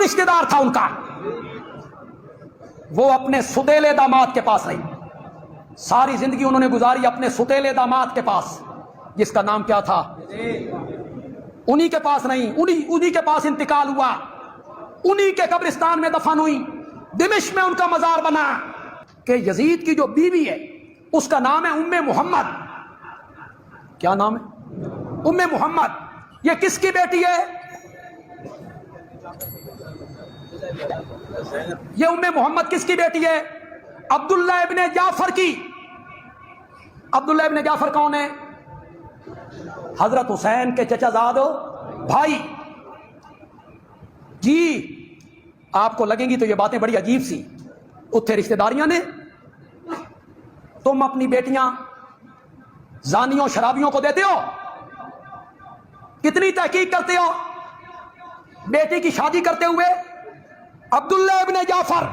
رشتہ دار تھا ان کا، وہ اپنے ستیلے داماد کے پاس رہی، ساری زندگی انہوں نے گزاری اپنے ستیلے داماد کے پاس، جس کا نام کیا تھا، انہی کے پاس نہیں، انہی کے پاس انتقال ہوا، انہی کے قبرستان میں دفن ہوئی، دمشق میں ان کا مزار بنا۔ کہ یزید کی جو بیوی ہے اس کا نام ہے ام محمد۔ کیا نام ہے؟ ام محمد۔ یہ کس کی بیٹی ہے؟ یہ ام محمد کس کی بیٹی ہے؟ عبداللہ ابن جعفر کی۔ عبداللہ ابن جعفر کون ہے؟ حضرت حسین کے چچا زاد بھائی۔ جی آپ کو لگیں گی تو یہ باتیں بڑی عجیب سی، اتھے رشتہ داریاں نے، تم اپنی بیٹیاں زانیوں شرابیوں کو دیتے ہو، کتنی تحقیق کرتے ہو؟ بیٹی کی شادی کرتے ہوئے عبداللہ ابن جعفر،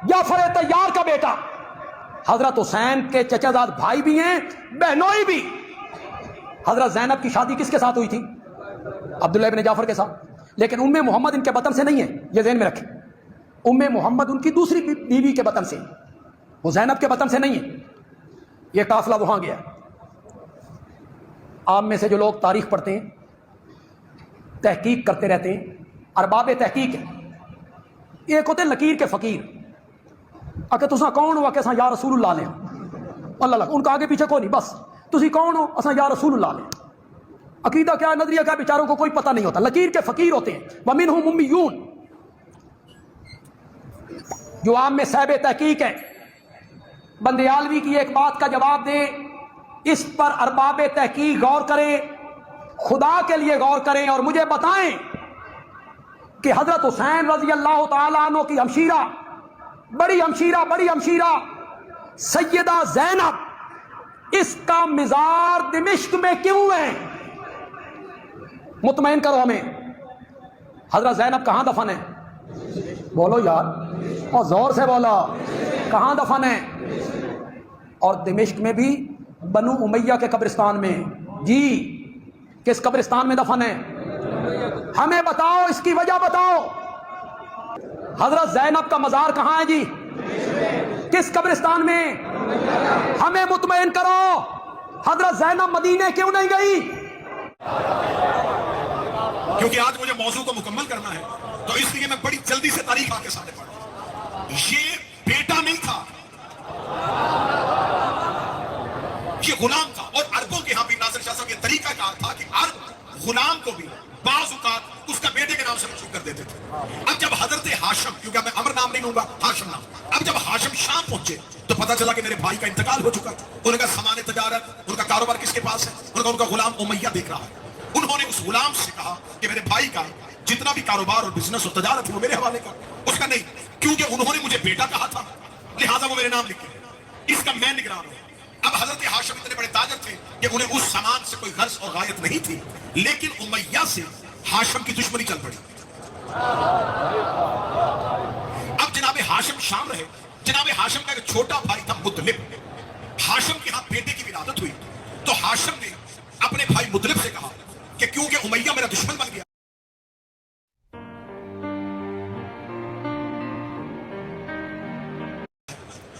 جعفر طیار کا بیٹا، حضرت حسین کے چچا زاد بھائی بھی ہیں، بہنوئی بھی۔ حضرت زینب کی شادی کس کے ساتھ ہوئی تھی؟ عبداللہ ابن جعفر کے ساتھ، لیکن ام محمد ان کے بطن سے نہیں ہے، یہ ذہن میں رکھیں۔ ام محمد ان کی دوسری بیوی کے بطن سے، وہ زینب کے بطن سے نہیں ہے۔ یہ قافلہ وہاں گیا۔ عام میں سے جو لوگ تاریخ پڑھتے ہیں، تحقیق کرتے رہتے ہیں، ارباب تحقیق ہیں، ایک ہوتے ہیں لکیر کے فقیر، اگر تساں کون ہو کہ اساں یا رسول اللہ لیں، اللہ اللہ، ان کا آگے پیچھے کوئی نہیں، بس تسی کون ہو، اساں یا رسول اللہ لیں۔ عقیدہ کیا، نظریہ کیا، بیچاروں کو کوئی پتہ نہیں ہوتا۔ لکیر کے فقیر ہوتے ہیں، ومنہم امیون، جو عام میں صاحب تحقیق ہیں۔ بندیالوی کی ایک بات کا جواب دیں، اس پر ارباب تحقیق غور کریں، خدا کے لیے غور کریں، اور مجھے بتائیں کہ حضرت حسین رضی اللہ تعالیٰ عنہ کی ہمشیرہ، بڑی ہمشیرہ سیدہ زینب، اس کا مزار دمشق میں کیوں ہے؟ مطمئن کرو ہمیں، حضرت زینب کہاں دفن ہے؟ بولو یار، اور زور سے بولا، کہاں دفن ہے؟ اور دمشق میں بھی بنو امیہ کے قبرستان میں۔ جی کس قبرستان میں دفن ہے؟ ہمیں بتاؤ، اس کی وجہ بتاؤ۔ حضرت زینب کا مزار کہاں ہے جی؟ کس قبرستان میں؟ ہمیں مطمئن کرو، حضرت زینب مدینے کیوں نہیں گئی؟ کیونکہ آج مجھے موضوع کو مکمل کرنا ہے، تو اس لیے میں بڑی جلدی سے تاریخ آپ کے سامنے پڑھوں۔ یہ بیٹا نہیں تھا، یہ غلام تھا، اور عربوں کے ہاں بھی ناصر شاہ صاحب یہ طریقہ کار تھا کہ عرب غلام کو بھی بعض اوقات اس کا بیٹے کے نام سے منسوب کر دیتے تھے۔ اب جب حضرت ہاشم، کیونکہ میں عمر نام نہیں لوں گا، ہاشم نام، اب جب ہاشم شام پہنچے تو پتہ چلا کہ میرے بھائی کا انتقال ہو چکا۔ انہوں نے کہا سامان تجارت، ان کا کاروبار کس کے پاس ہے؟ انہوں نے کہا ان کا غلام امیہ دیکھ رہا ہے۔ انہوں نے اس غلام سے کہا کہ میرے بھائی کا جتنا بھی کاروبار اور بزنس اور تجارت ہے وہ میرے حوالے کر۔ اس کا نہیں، کیونکہ انہوں نے مجھے بیٹا کہا تھا لہٰذا وہ میرے نام لکھے، اس کا میں نگران ہوں۔ اب حضرت ہاشم اتنے بڑے تاجر تھے کہ انہیں اس سامان سے کوئی غرض اور غایت نہیں تھی، لیکن امیہ سے ہاشم کی دشمنی چل پڑی۔ اب جناب ہاشم شام رہے، جناب ہاشم کا ایک چھوٹا بھائی تھا مطلب، ہاشم کے ہاں بیٹے کی ولادت ہوئی تو ہاشم نے اپنے بھائی مطلب سے کہا کہ کیونکہ امیہ میرا دشمن بن گیا،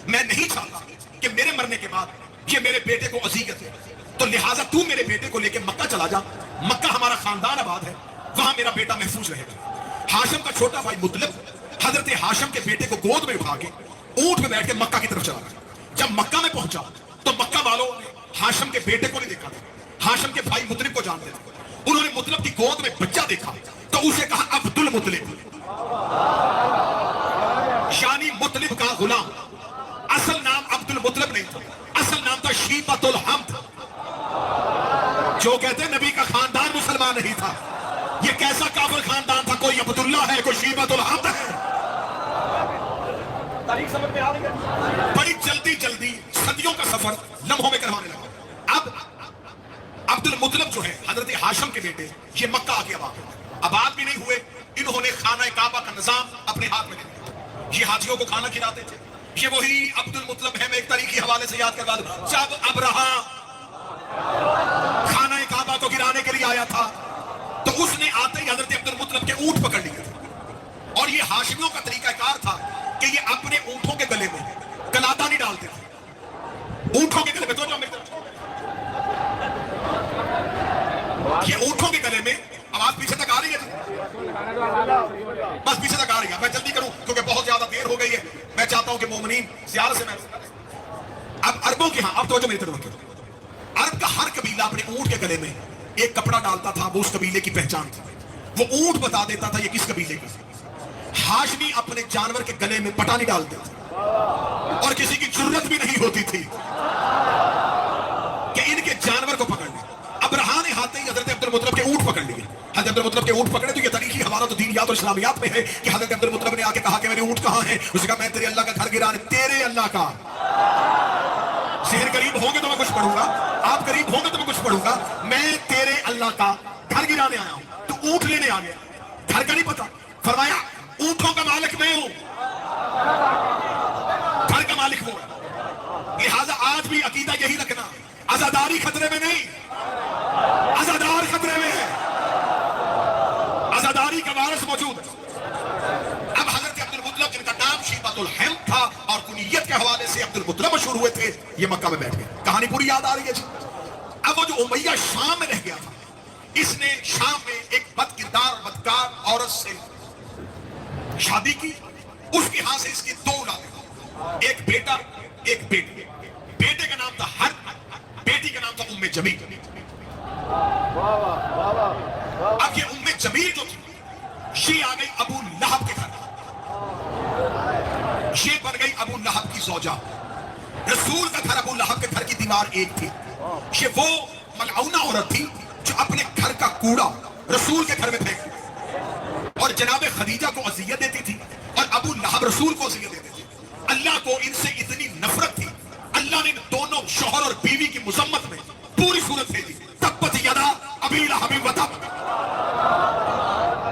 میں نہیں چاہتا کہ میرے مرنے کے بعد یہ میرے بیٹے کو اذیت ہے، تو لہٰذا تو میرے بیٹے کو لے کے مکہ چلا جا، مکہ ہمارا خاندان آباد ہے، وہاں میرا بیٹا محفوظ رہے گا۔ ہاشم کا چھوٹا بھائی مطلب حضرت ہاشم کے بیٹے کو گود میں اٹھا کے اونٹ میں بیٹھ کے مکہ کی طرف چلا گیا۔ جب مکہ میں پہنچا تو مکہ والوں نے ہاشم کے بیٹے کو نہیں دیکھا تھا، ہاشم کے بھائی مطلب کو جانتے تھے۔ انہوں نے مطلب کی گود میں بچہ دیکھا تو اسے کہا عبد المطلب، یعنی مطلب کا غلام۔ اصل نام عبد المطلب نہیں تھا، اصل نام تھا شیبۃ الحمد۔ جو کہتے ہیں نبی کا خاندان مسلمان نہیں تھا، یہ کیسا کافر خاندان تھا؟ کوئی عبداللہ ہے، کوئی شیبۃ الحمد ہے۔ تاریخ سمجھ میں آ رہی ہے؟ بڑی جلدی صدیوں کا سفر لمحوں میں کروانے لگا۔ اب عبد المطلب جو ہے حضرت ہاشم کے بیٹے، یہ مکہ آ کے آباد بھی نہیں ہوئے، انہوں نے خانہ کعبہ کا نظام اپنے ہاتھ میں لے لیا۔ یہ حاجیوں کو کھانا کھلاتے تھے۔ یہ وہی عبد المطلب ہے، میں ایک تاریخی حوالے سے یاد کروا دوں، جب ابرہا خانہ کعبہ کو گرانے کے لیے آیا تھا تو اس نے آتے ہی حضرت عبد المطلب کے اونٹ پکڑ لیے اور یہ ہاشمیوں کا طریقہ کار تھا کہ یہ اپنے اونٹوں کے گلے میں کلادا نہیں ڈالتے تھے. اونٹوں کے گلے میں تو یہ اونٹوں کے گلے میں آواز پیچھے تک آ رہی ہے جی؟ بس پیچھے تک آ رہی ہے. میں جلدی کروں کیونکہ بہت زیادہ دیر ہو گئی ہے. میں چاہتا ہوں کہ مومنین زیادہ سے میں اب عربوں کے ہاں اب توجہ میری طرف رکھیں. عرب کا ہر قبیلہ اپنے اونٹ کے گلے میں ایک کپڑا ڈالتا تھا. وہ اس قبیلے کی پہچان تھی. وہ اونٹ بتا دیتا تھا یہ کس قبیلے کا. ہاشمی اپنے جانور کے گلے میں پٹا نہیں ڈالتے تھے اور کسی کی ضرورت بھی نہیں ہوتی تھی کہ ان کے جانور کو پکڑ لیں. ابرہا نے ہاتھ ہی حضرت عبد المطلب کے اونٹ پکڑ لیے. حضرت عبد المطلب کے اونٹ پکڑے تو یہ تاریخی حوالہ تو دینیات اور اسلامیات میں ہے کہ حضرت عبد المطلب نے آ کے کہا کہ میرے اونٹ کہاں ہیں. اس نے کہا میں تیرے اللہ کا گھر گرانے. تیرے اللہ کا ذہن قریب ہوں گے تو میں کچھ پڑھوں گا. آپ قریب ہوں گے تو میں کچھ پڑھوں گا. میں تیرے اللہ کا گھر گرانے آیا ہوں. تو اونٹ لینے آ گیا. گھر کا نہیں پتا. فرمایا اونٹوں کا مالک میں ہوں, گھر کا مالک ہوں. لہذا آج بھی عقیدہ یہی رکھنا, عزاداری خطرے میں نہیں, عزادار خطرے میں ہے. عزاداری کا وارث موجود ہے. اب حضرت عبد المطلب جن کا نام شیبۃ الحمد تھا اور کنیت کے حوالے سے عبد المطلب مشہور ہوئے تھے, یہ مکہ میں بیٹھ گئے. کہانی پوری یاد آ رہی ہے جی. اب وہ جو امیہ شام میں رہ گیا تھا, اس نے شام میں ایک بد کردار بدکار عورت سے شادی کی. اس کے ہاں سے اس کی دو اولادیں, ایک بیٹا ایک بیٹی. بیٹے کا نام تھا حرب, بیٹی کا نام تھا ام جمیل. اب یہ ام جمیل جو تھی یہ آ گئی ابو لہب کے گھر. یہ بن گئی ابو لہب کی زوجہ. رسول کا گھر ابو لہب کے گھر کی دیوار ایک تھی. یہ وہ ملعونہ عورت تھی جو اپنے گھر کا کوڑا رسول کے گھر میں پھینکتی اور جناب خدیجہ کو اذیت دیتی تھی اور ابو لہب رسول کو اذیت دیتے تھے. اللہ کو ان سے اتنی نفرت تھی, اللہ نے دونوں شوہر اور بیوی کی مذمت میں پوری صورت بھیجی. تبت یدا ابی لہب وتب,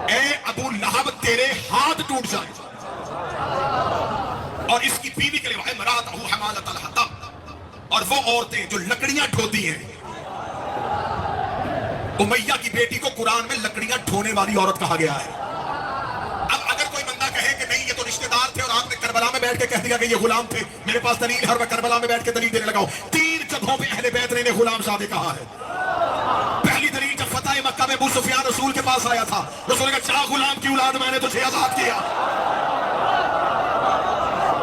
اے ابو لہب تیرے ہاتھ ٹوٹ جائے. اور اس کی بیوی کے لیے امرأتہ حمالۃ الحطب, اور وہ عورتیں جو لکڑیاں ڈھوتی ہیں. امیہ کی بیٹی کو قرآن میں لکڑیاں ڈھونے والی عورت کہا گیا ہے. اب اگر کوئی بندہ کہے کہ نہیں یہ تو رشتہ دار تھے اور آپ نے کربلا میں بیٹھ کے کہہ دیا کہ یہ غلام تھے, میرے پاس دلیل ہے اور میں کربلا میں بیٹھ کے دلیل دینے لگا ہوں. 3 جگہوں پہ اہل بیت نے انہیں غلام زادے کہا ہے. پہلی دلیل جب فتح مکہ میں ابو سفیان رسول کے پاس آیا تھا, رسول نے کہا جا غلام کی اولاد میں نے تجھے آزاد کیا.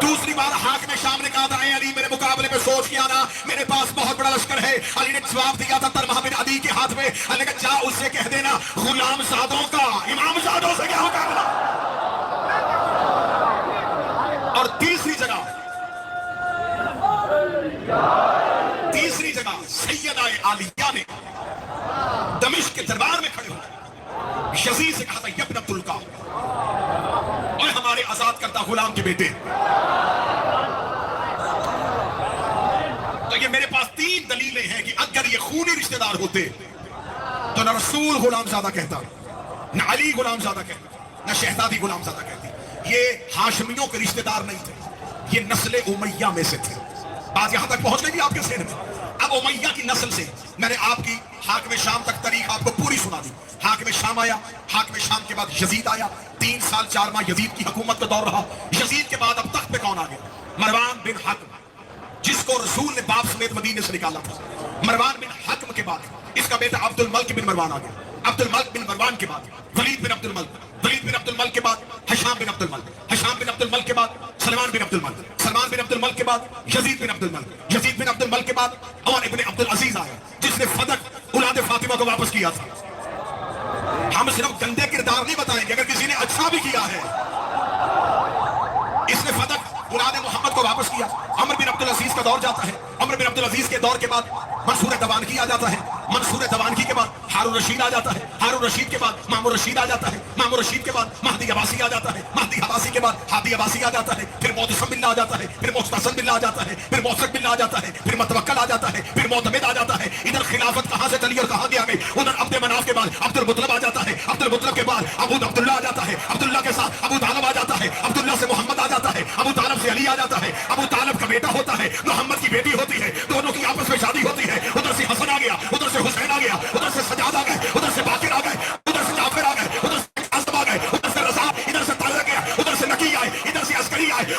دوسری بار حاکم شام نے کہا تھا اے علی میرے مقابلے میں سوچ کے آنا, میرے پاس بہت بڑا لشکر ہے. علی نے جواب دیا تھا طلحہ بن عدی کے ہاتھ میں. علی نے کہا جا اس سے کہہ دینا غلام زادوں کا امام زادوں سے کیا مقابلہ. اور تیسری جگہ سیدہ عالیہ نے دمشق کے دربار میں کھڑے ہو یزید سے کہا تھا یبن عبد القاہ, اور ہمارے آزاد کرتا غلام کے بیٹے. تو یہ میرے پاس 3 دلیلیں ہیں کہ اگر یہ خونی رشتہ دار ہوتے تو نہ رسول غلام زادہ کہتا, نہ علی غلام زادہ کہتا, نہ شہزادی غلام زادہ کہتی. یہ ہاشمیوں کے رشتہ دار نہیں تھے, یہ نسل امیہ میں سے تھے. بات یہاں تک پہنچ گئی بھی آپ کے ذہن میں. اب امیہ کی نسل سے میں نے آپ کی حاکم شام تک تاریخ آپ کو پوری سنا دی. حاکم شام آیا, حاکم شام کے بعد یزید آیا. 3 سال 4 ماہ یزید کی حکومت کا دور رہا. یزید کے بعد اب تخت پہ کون آ گیا؟ مروان بن حکم, جس کو رسول نے باپ سمیت مدینے سے نکالا تھا. مروان بن حکم کے بعد اس کا بیٹا عبد الملک بن مروان آ گیا. عبد الملک بن مروان کے بعد ولید بن عبد الملک, ولید بن عبد الملک کے بعد ہشام بن عبد الملک, ہشام بن عبد الملک کے بعد سلمان بن عبد الملک, سلمان بن عبد الملک کے بعد یزید بن عبد الملک, یزید بن عبد الملک کے بعد عمر ابن عبد العزیز آیا, جس نے فدق اولاد فاطمہ کو واپس کیا تھا. ہم صرف گندے کردار نہیں بتائیں گے, اگر کسی نے اچھا بھی کیا ہے. اس نے فدق اولاد محمد کو واپس کیا. عمر بن عبد العزیز کا دور جاتا ہے. عمر بن عبد العزیز کے دور کے بعد منصور دوانکی آ جاتا ہے. منصور دوانکی کے بعد ہارون رشید آ جاتا ہے. ہارون رشید کے بعد مامون رشید آ جاتا ہے. مامون رشید کے بعد مہدی عباسی آ جاتا ہے. مہدی عباسی کے بعد ہادی عباسی آ جاتا ہے. پھر معتصم باللہ آ جاتا ہے. پھر محتسب باللہ آ جاتا ہے. پھر موثق باللہ آ جاتا ہے. پھر متوکل آ جاتا ہے. پھر معتمد آ جاتا ہے. ادھر خلافت کہاں سے چلی اور کہاں گیا گئی. ادھر عبد مناف کے بعد عبد المطلب آ جاتا ہے. عبد المطلب کے بعد ابو عبداللہ آ جاتا ہے. عبداللہ کے ساتھ ابو طالب آ جاتا ہے. عبداللہ سے محمد آ جاتا ہے. ابو طالب سے علی آ جاتا ہے. ابو طالب کا بیٹا ہوتا ہے, محمد کی بیٹی ہوتی ہے. دونوں کی آپس میں شادی ہوتی ہے. ادھر سے حسن آ گیا, ادھر سے حسین آ گیا, ادھر سے سجاد آ گئے, ادھر سے باقر آ گئے, ادھر سے جعفر آ گئے, ادھر سے قاسم آ گئے, ادھر سے رضا, ادھر سے طارق آ گیا.